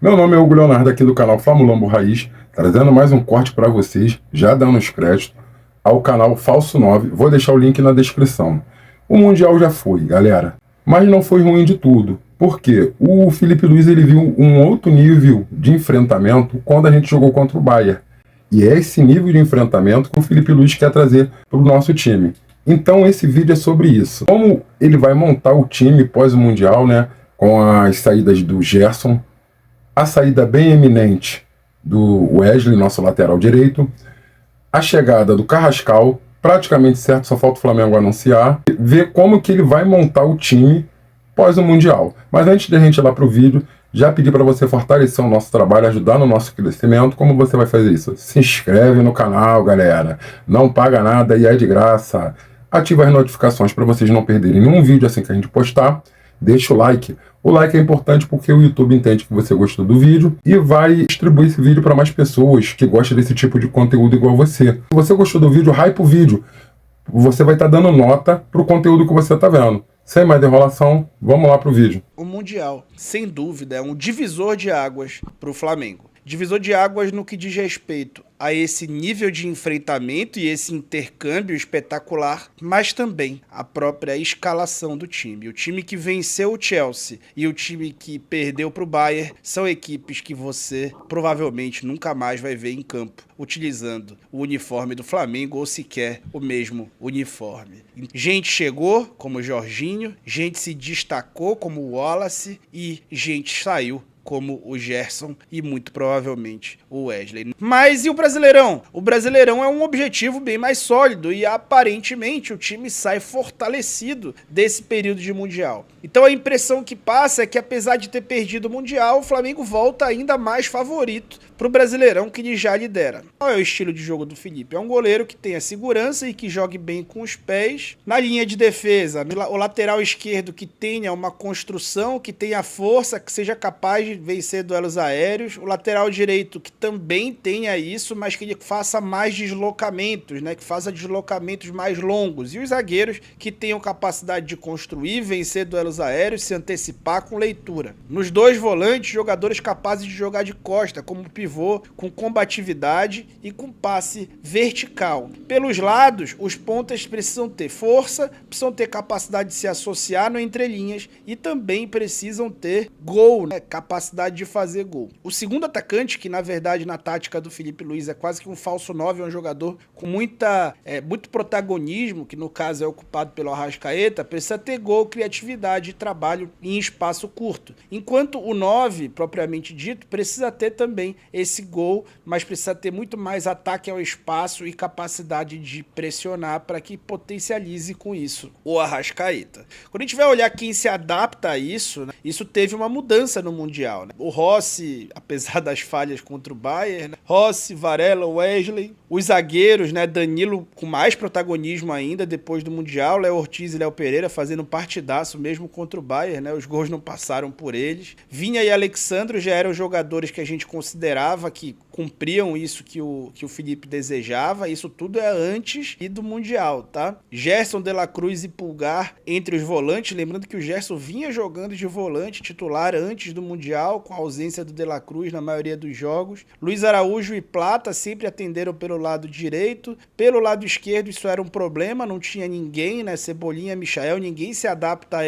Meu nome é Hugo Leonardo, aqui do canal Flamulambo Raiz, trazendo mais um corte para vocês, já dando os créditos ao canal Falso 9. Vou deixar o link na descrição. O Mundial já foi, galera, mas não foi ruim de tudo. Por quê? O Filipe Luís ele viu um outro nível de enfrentamento quando a gente jogou contra o Bayern. E é esse nível de enfrentamento que o Filipe Luís quer trazer para o nosso time. Então esse vídeo é sobre isso. Como ele vai montar o time pós o Mundial, né? Com as saídas do Gerson, a saída bem eminente do Wesley, nosso lateral direito, a chegada do Carrascal, praticamente certo, só falta o Flamengo anunciar, ver como que ele vai montar o time pós o Mundial. Mas antes de a gente ir lá para o vídeo, já pedi para você fortalecer o nosso trabalho, ajudar no nosso crescimento. Como você vai fazer isso? Se inscreve no canal, galera. Não paga nada e é de graça. Ativa as notificações para vocês não perderem nenhum vídeo assim que a gente postar. Deixa o like. O like é importante porque o YouTube entende que você gostou do vídeo e vai distribuir esse vídeo para mais pessoas que gostam desse tipo de conteúdo igual você. Se você gostou do vídeo, hype o vídeo. Você vai estar dando nota para o conteúdo que você está vendo. Sem mais enrolação, vamos lá para o vídeo. O Mundial, sem dúvida, é um divisor de águas para o Flamengo. Divisor de águas no que diz respeito a esse nível de enfrentamento e esse intercâmbio espetacular, mas também a própria escalação do time. O time que venceu o Chelsea e o time que perdeu para o Bayern são equipes que você provavelmente nunca mais vai ver em campo utilizando o uniforme do Flamengo ou sequer o mesmo uniforme. Gente chegou, como o Jorginho, gente se destacou, como o Wallace, e gente saiu, como o Gerson e muito provavelmente o Wesley. Mas e o Brasileirão? O Brasileirão é um objetivo bem mais sólido e aparentemente o time sai fortalecido desse período de Mundial. Então a impressão que passa é que apesar de ter perdido o Mundial, o Flamengo volta ainda mais favorito para o Brasileirão que ele já lidera. Qual é o estilo de jogo do Felipe? É um goleiro que tenha segurança e que jogue bem com os pés. Na linha de defesa, o lateral esquerdo que tenha uma construção, que tenha força, que seja capaz de vencer duelos aéreos. O lateral direito que também tenha isso, mas que ele faça mais deslocamentos, né? Que faça deslocamentos mais longos. E os zagueiros que tenham capacidade de construir, vencer duelos aéreos, se antecipar com leitura. Nos dois volantes, jogadores capazes de jogar de costa, como pivô, com combatividade e com passe vertical. Pelos lados, os pontas precisam ter força, precisam ter capacidade de se associar no entrelinhas e também precisam ter gol, né? Capacidade de fazer gol. O segundo atacante, que na verdade na tática do Filipe Luís é quase que um falso 9, é um jogador com muito protagonismo, que no caso é ocupado pelo Arrascaeta, precisa ter gol, criatividade e trabalho em espaço curto. Enquanto o 9, propriamente dito, precisa ter também esse gol, mas precisa ter muito mais ataque ao espaço e capacidade de pressionar para que potencialize com isso o Arrascaeta. Quando a gente vai olhar quem se adapta a isso, né, isso teve uma mudança no Mundial. Né? O Rossi, apesar das falhas contra o Bayern, né? Rossi, Varela, Wesley, os zagueiros, né, Danilo com mais protagonismo ainda depois do Mundial, Léo Ortiz e Léo Pereira fazendo um partidaço mesmo contra o Bayern, né? Os gols não passaram por eles. Vinha e Alexandro já eram jogadores que a gente considerava que cumpriam isso que o Felipe desejava. Isso tudo é antes e do Mundial, tá? Gerson, De La Cruz e Pulgar entre os volantes, lembrando que o Gerson vinha jogando de volante titular antes do Mundial, com a ausência do De La Cruz na maioria dos jogos. Luiz Araújo e Plata sempre atenderam pelo lado direito. Pelo lado esquerdo isso era um problema, não tinha ninguém, né? Cebolinha, Michael, ninguém se adapta a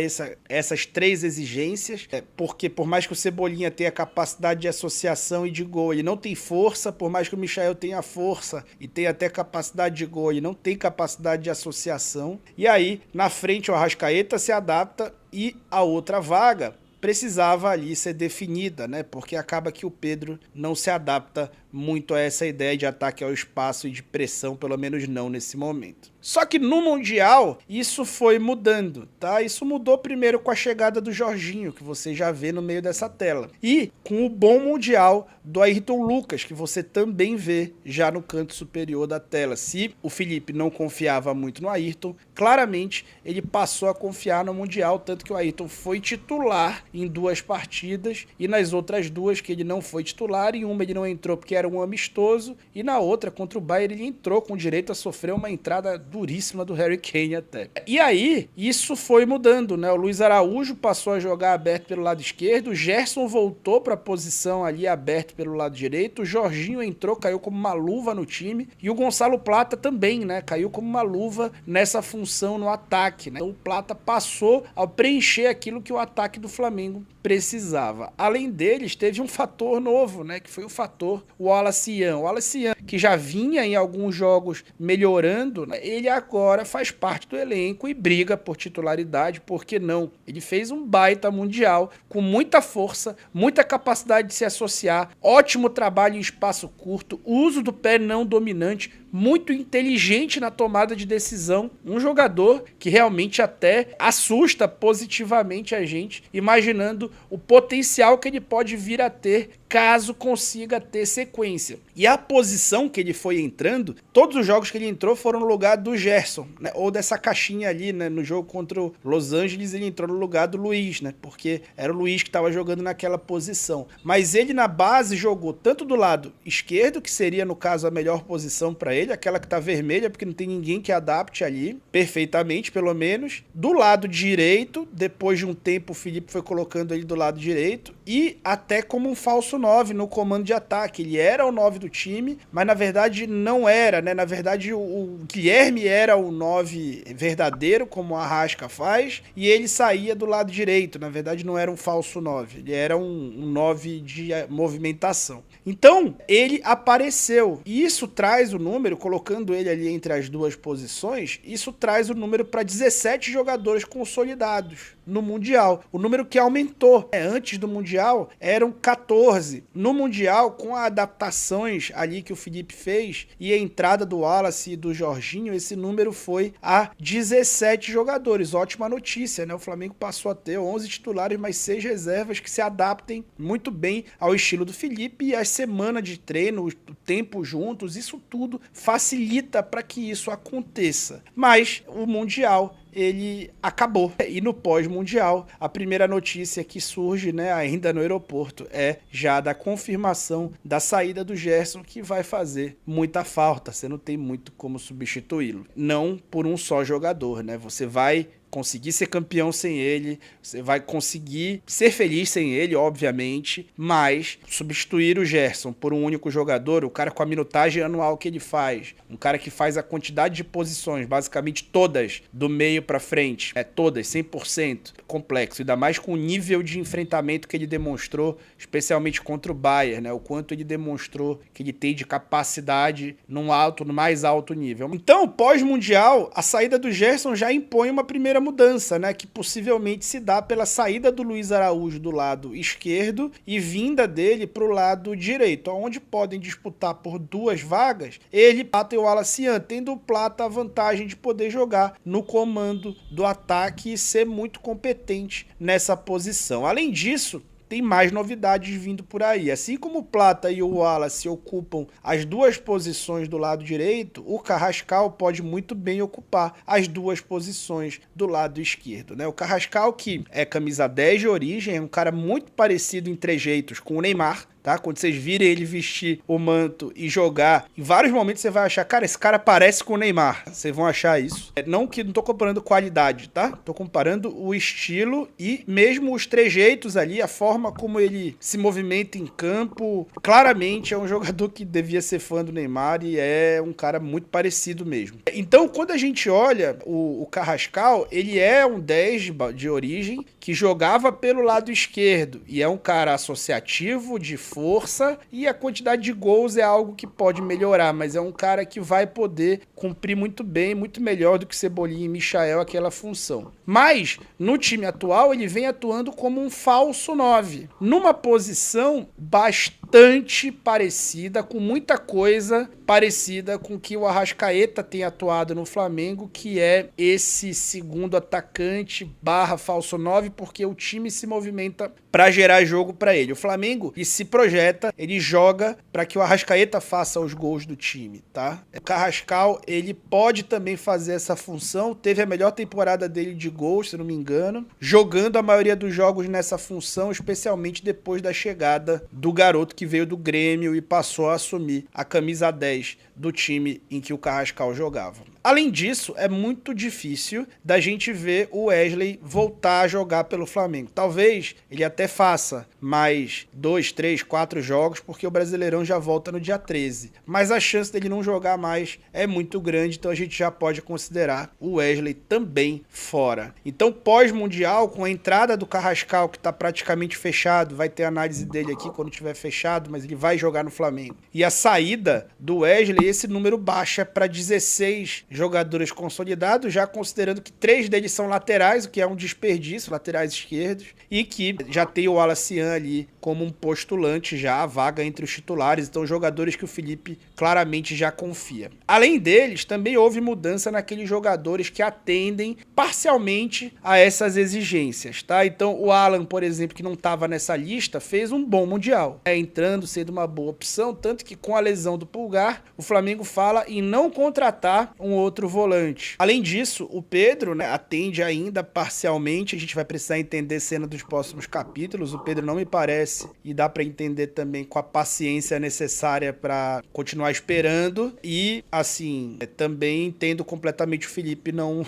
essas três exigências, porque por mais que o Cebolinha tenha capacidade de associação e de gol, ele não tem força, por mais que o Michael tenha força e tenha até capacidade de gol, ele não tem capacidade de associação. E aí, na frente, o Arrascaeta se adapta e a outra vaga precisava ali ser definida, né? Porque acaba que o Pedro não se adapta muito a essa ideia de ataque ao espaço e de pressão, pelo menos não nesse momento. Só que no Mundial, isso foi mudando, tá? Isso mudou primeiro com a chegada do Jorginho, que você já vê no meio dessa tela. E com o bom Mundial do Ayrton Lucas, que você também vê já no canto superior da tela. Se o Felipe não confiava muito no Ayrton, claramente ele passou a confiar no Mundial, tanto que o Ayrton foi titular em 2 partidas e nas outras 2 que ele não foi titular, em uma ele não entrou porque era era um amistoso, e na outra, contra o Bayern, ele entrou com direito a sofrer uma entrada duríssima do Harry Kane até. E aí, isso foi mudando, né? O Luiz Araújo passou a jogar aberto pelo lado esquerdo, o Gerson voltou para a posição ali aberto pelo lado direito, o Jorginho entrou, caiu como uma luva no time, e o Gonçalo Plata também, né? Caiu como uma luva nessa função no ataque, né? Então o Plata passou a preencher aquilo que o ataque do Flamengo precisava. Além deles, teve um fator novo, né? Que foi o fator Wallace Ian. O Wallace Ian, que já vinha em alguns jogos melhorando, né? Ele agora faz parte do elenco e briga por titularidade, por que não? Ele fez um baita mundial, com muita força, muita capacidade de se associar, ótimo trabalho em espaço curto, uso do pé não dominante, muito inteligente na tomada de decisão, um jogador que realmente até assusta positivamente a gente, imaginando o potencial que ele pode vir a ter caso consiga ter sequência. E a posição que ele foi entrando, todos os jogos que ele entrou foram no lugar do Gerson, né? Ou dessa caixinha ali, né? No jogo contra o Los Angeles ele entrou no lugar do Luiz, né? Porque era o Luiz que estava jogando naquela posição. Mas ele na base jogou tanto do lado esquerdo, que seria no caso a melhor posição para ele, aquela que tá vermelha, porque não tem ninguém que adapte ali, perfeitamente pelo menos. Do lado direito, depois de um tempo o Felipe foi colocando ele do lado direito, e até como um falso 9 no comando de ataque. Ele era o 9 do time, mas na verdade não era, né? Na verdade o Guilherme era o 9 verdadeiro, como o Arrasca faz, e ele saía do lado direito. Na verdade não era um falso 9, ele era um 9 de movimentação. Então, ele apareceu, e isso traz o número, colocando ele ali entre as duas posições, isso traz o número para 17 jogadores consolidados no Mundial. O número que aumentou. Antes do Mundial eram 14. No Mundial, com as adaptações ali que o Felipe fez e a entrada do Wallace e do Jorginho, esse número foi a 17 jogadores. Ótima notícia, né? O Flamengo passou a ter 11 titulares, mais 6 reservas que se adaptem muito bem ao estilo do Felipe, e as semanas de treino, o tempo juntos, isso tudo facilita para que isso aconteça. Mas o Mundial, ele acabou. E no pós-mundial, a primeira notícia que surge, né, ainda no aeroporto, é já da confirmação da saída do Gerson, que vai fazer muita falta. Você não tem muito como substituí-lo. Não por um só jogador, né? Você vai conseguir ser campeão sem ele, você vai conseguir ser feliz sem ele, obviamente, mas substituir o Gerson por um único jogador, o cara com a minutagem anual que ele faz, um cara que faz a quantidade de posições, basicamente todas, do meio pra frente, todas, 100%, complexo, ainda mais com o nível de enfrentamento que ele demonstrou, especialmente contra o Bayern, né? O quanto ele demonstrou que ele tem de capacidade no mais alto nível. Então, pós-mundial, a saída do Gerson já impõe uma primeira mudança, né, que possivelmente se dá pela saída do Luiz Araújo do lado esquerdo e vinda dele para o lado direito, onde podem disputar por 2 vagas ele, Plata e o Wallace Ian, tendo o Plata a vantagem de poder jogar no comando do ataque e ser muito competente nessa posição. Além disso, tem mais novidades vindo por aí. Assim como o Plata e o Wallace ocupam as 2 posições do lado direito, o Carrascal pode muito bem ocupar as 2 posições do lado esquerdo, né? O Carrascal, que é camisa 10 de origem, é um cara muito parecido em trejeitos com o Neymar, tá? Quando vocês virem ele vestir o manto e jogar, em vários momentos você vai achar, cara, esse cara parece com o Neymar. Vocês vão achar isso. Não tô comparando qualidade, tá? Tô comparando o estilo e mesmo os trejeitos ali, a forma como ele se movimenta em campo. Claramente é um jogador que devia ser fã do Neymar e é um cara muito parecido mesmo. Então, quando a gente olha o Carrascal, ele é um 10 de origem que jogava pelo lado esquerdo e é um cara associativo, de força, e a quantidade de gols é algo que pode melhorar, mas é um cara que vai poder cumprir muito bem, muito melhor do que Cebolinha e Michael aquela função. Mas, no time atual, ele vem atuando como um falso 9, numa posição bastante parecida, com muita coisa parecida com que o Arrascaeta tem atuado no Flamengo, que é esse segundo atacante / falso 9, porque o time se movimenta para gerar jogo para ele. O Flamengo, ele se projeta, ele joga para que o Arrascaeta faça os gols do time, tá? O Carrascal, ele pode também fazer essa função, teve a melhor temporada dele de gols, se não me engano, jogando a maioria dos jogos nessa função, especialmente depois da chegada do garoto que que veio do Grêmio e passou a assumir a camisa 10 do time em que o Carrascal jogava. Além disso, é muito difícil da gente ver o Wesley voltar a jogar pelo Flamengo. Talvez ele até faça mais 2, 3, 4 jogos, porque o Brasileirão já volta no dia 13. Mas a chance dele não jogar mais é muito grande, então a gente já pode considerar o Wesley também fora. Então, pós-mundial, com a entrada do Carrascal, que está praticamente fechado, vai ter análise dele aqui quando estiver fechado, mas ele vai jogar no Flamengo. E a saída do Wesley, esse número baixa para 16 jogadores consolidados, já considerando que 3 deles são laterais, o que é um desperdício, laterais esquerdos, e que já tem o Wallace ali como um postulante já a vaga entre os titulares, então jogadores que o Felipe claramente já confia. Além deles, também houve mudança naqueles jogadores que atendem parcialmente a essas exigências, tá? Então o Alan, por exemplo, que não estava nessa lista, fez um bom Mundial, entrando, sendo uma boa opção, tanto que com a lesão do Pulgar, o Flamengo fala em não contratar um outro volante. Além disso, o Pedro, né, atende ainda parcialmente, a gente vai precisar entender cena dos próximos capítulos, o Pedro não me parece, e dá para entender também com a paciência necessária para continuar esperando, e assim, também entendo completamente o Felipe não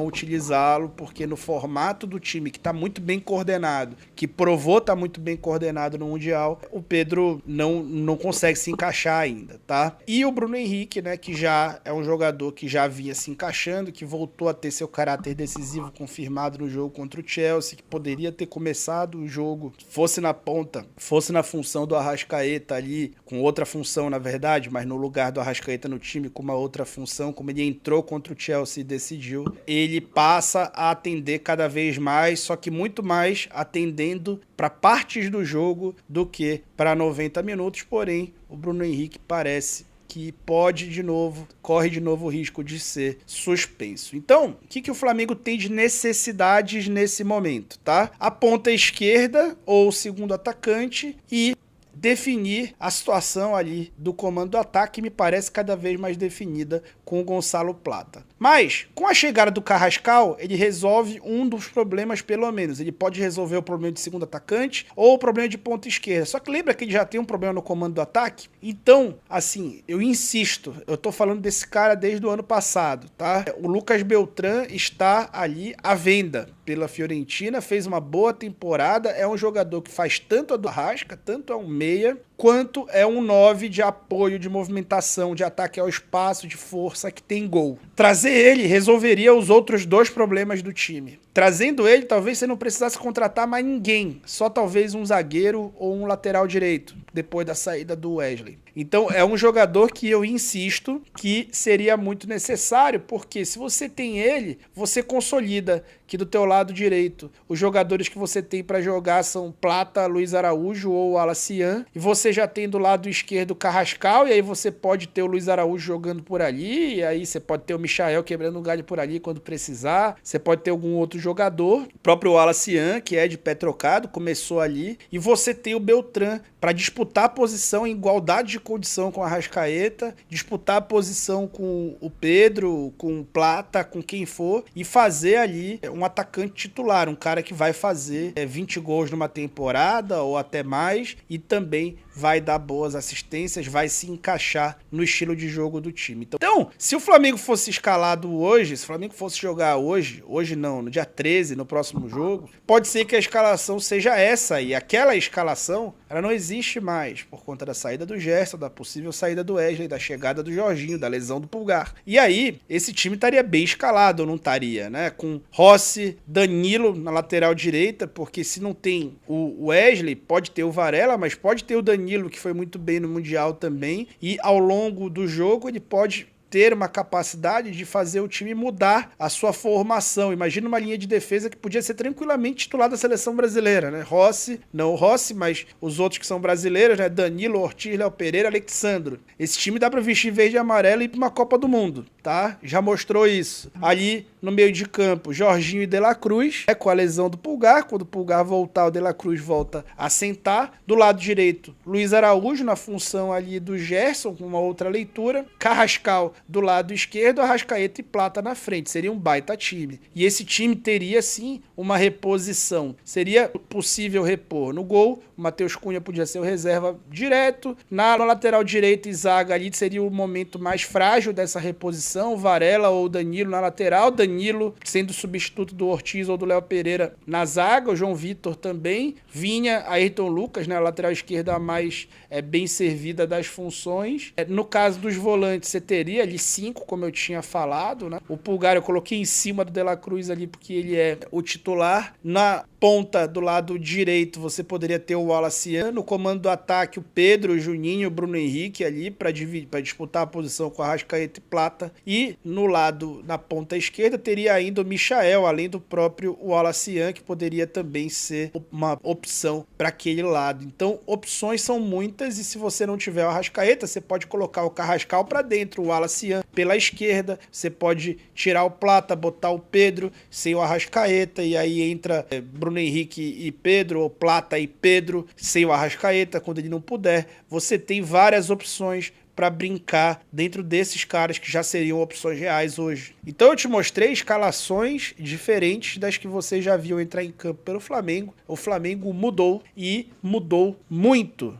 utilizá-lo, porque no formato do time que está muito bem coordenado, que provou estar muito bem coordenado no Mundial, o Pedro não consegue se encaixar ainda, tá? E o Bruno Henrique, né, que já é um jogador que já vinha se encaixando, que voltou a ter seu caráter decisivo confirmado no jogo contra o Chelsea, que poderia ter começado o jogo, fosse na ponta, fosse na função do Arrascaeta ali, com outra função na verdade, mas no lugar do Arrascaeta no time com uma outra função, como ele entrou contra o Chelsea e decidiu, ele passa a atender cada vez mais, só que muito mais atendendo para partes do jogo do que para 90 minutos, porém o Bruno Henrique parece que corre de novo o risco de ser suspenso. Então, o que o Flamengo tem de necessidades nesse momento, tá? A ponta esquerda ou o segundo atacante e definir a situação ali do comando do ataque, me parece cada vez mais definida com o Gonçalo Plata. Mas, com a chegada do Carrascal, ele resolve um dos problemas, pelo menos. Ele pode resolver o problema de segundo atacante ou o problema de ponta esquerda. Só que lembra que ele já tem um problema no comando do ataque? Então, assim, eu insisto, eu tô falando desse cara desde o ano passado, tá? O Lucas Beltrán está ali à venda pela Fiorentina, fez uma boa temporada, é um jogador que faz tanto a do Arrasca, tanto é um meia, quanto é um 9 de apoio, de movimentação, de ataque ao espaço, de força, que tem gol. Trazer ele resolveria os outros 2 problemas do time. Trazendo ele, talvez você não precisasse contratar mais ninguém, só talvez um zagueiro ou um lateral direito, depois da saída do Wesley. Então é um jogador que eu insisto que seria muito necessário, porque se você tem ele, você consolida que do teu lado direito os jogadores que você tem para jogar são Plata, Luiz Araújo ou Alacian, e você já tem do lado esquerdo Carrascal, e aí você pode ter o Luiz Araújo jogando por ali, e aí você pode ter o Michael quebrando um galho por ali quando precisar, você pode ter algum outro jogador, o próprio Alacian, que é de pé trocado, começou ali, e você tem o Beltrán para disputar a posição em igualdade de condição com a Arrascaeta, disputar a posição com o Pedro, com o Plata, com quem for, e fazer ali um atacante titular, um cara que vai fazer 20 gols numa temporada ou até mais, e também vai dar boas assistências, vai se encaixar no estilo de jogo do time. Então, se o Flamengo fosse escalado hoje, se o Flamengo fosse jogar hoje não, no dia 13, no próximo jogo, pode ser que a escalação seja essa, e aquela escalação, ela não existe mais, por conta da saída do Gerson, da possível saída do Wesley, da chegada do Jorginho, da lesão do Pulgar. E aí, esse time estaria bem escalado, ou não estaria, né? Com Rossi, Danilo na lateral direita, porque se não tem o Wesley, pode ter o Varela, mas pode ter o Danilo, que foi muito bem no Mundial também, e ao longo do jogo ele pode ter uma capacidade de fazer o time mudar a sua formação. Imagina uma linha de defesa que podia ser tranquilamente titular da seleção brasileira, né? Rossi, não o Rossi, mas os outros que são brasileiros, né? Danilo, Ortiz, Léo Pereira, Alexandro. Esse time dá pra vestir verde e amarelo e ir pra uma Copa do Mundo, tá? Já mostrou isso. Ali no meio de campo, Jorginho e De La Cruz, com a lesão do Pulgar. Quando o Pulgar voltar, o De La Cruz volta a sentar. Do lado direito, Luiz Araújo na função ali do Gerson, com uma outra leitura. Carrascal do lado esquerdo, Arrascaeta e Plata na frente. Seria um baita time. E esse time teria, sim, uma reposição. Seria possível repor no gol. O Matheus Cunha podia ser o reserva direto. Na lateral direita e zaga ali seria o momento mais frágil dessa reposição. Varela ou Danilo na lateral. Danilo sendo substituto do Ortiz ou do Léo Pereira na zaga. O João Vitor também. Vinha Ayrton Lucas, né, a lateral esquerda mais bem servida das funções. No caso dos volantes, você teria ali 5, como eu tinha falado, né? O Pulgar eu coloquei em cima do De La Cruz ali porque ele é o titular. Na ponta do lado direito você poderia ter o Wallace. No comando do ataque, o Pedro, o Juninho, o Bruno Henrique ali para disputar a posição com a Arrascaeta e Plata. E no lado, na ponta esquerda, teria ainda o Michael, além do próprio Wallace, que poderia também ser uma opção para aquele lado. Então, opções são muitas e se você não tiver o Arrascaeta, você pode colocar o Carrascal para dentro, o Wallace pela esquerda, você pode tirar o Plata, botar o Pedro sem o Arrascaeta e aí entra Bruno Henrique e Pedro, ou Plata e Pedro sem o Arrascaeta, quando ele não puder. Você tem várias opções para brincar dentro desses caras que já seriam opções reais hoje. Então eu te mostrei escalações diferentes das que você já viu entrar em campo pelo Flamengo. O Flamengo mudou e mudou muito.